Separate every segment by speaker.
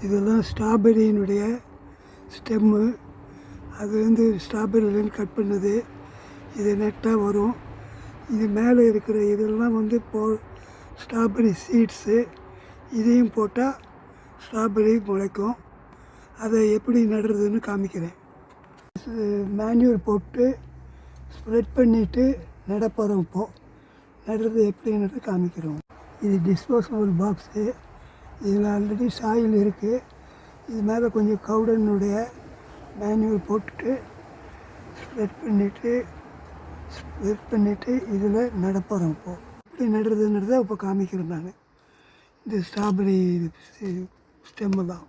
Speaker 1: இதெல்லாம் ஸ்ட்ராபெரியினுடைய ஸ்டெம்மு. அது வந்து ஸ்ட்ராபெரியிலேருந்து கட் பண்ணது. இது நெட்டாக வரும். இது மேலே இருக்கிற இதெல்லாம் வந்து ஸ்ட்ராபெரி சீட்ஸு. இதையும் போட்டால் ஸ்ட்ராபெரி முளைக்கும். அதை எப்படி நடுறதுன்னு காமிக்கிறேன். மேன்யூர் போட்டு ஸ்ப்ரெட் பண்ணிவிட்டு நட போகிறோம். இப்போது நடுறது எப்படின்றது காமிக்கிறோம். இது டிஸ்போசபிள் பாக்ஸு. இதில் ஆல்ரெடி சாயில் இருக்குது. இது மேலே கொஞ்சம் கவுடனுடைய மேன்யூர் போட்டுட்டு ஸ்ப்ரெட் பண்ணிவிட்டு இதில் நட போகிறோம். இப்போது எப்படி நடுறதுன்றதை இப்போ காமிக்கிறேன் நான். இந்த ஸ்ட்ராபெரி ஸ்டெம்மு தான்.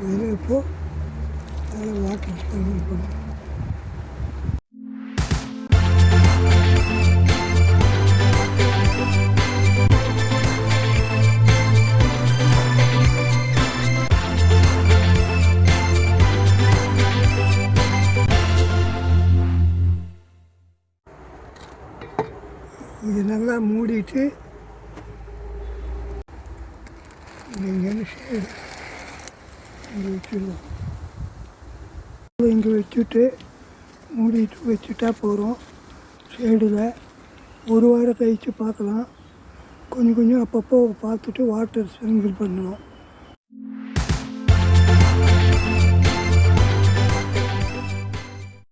Speaker 1: இதில் இப்போது அதில் வாட்டர் ஸ்ப்ரிங்கிள் பண்ணுறேன். இது நல்லா மூடிட்டு இங்கே ஷேடு இங்கே வச்சுருவோம். இங்கே வச்சுட்டு மூடிட்டு வச்சுட்டா போகிறோம். ஷேடில் ஒரு வாரம் கழித்து பார்க்கலாம். கொஞ்சம் அப்பப்போ பார்த்துட்டு வாட்டர் ஸ்ப்ரிங்கிள் பண்ணணும்.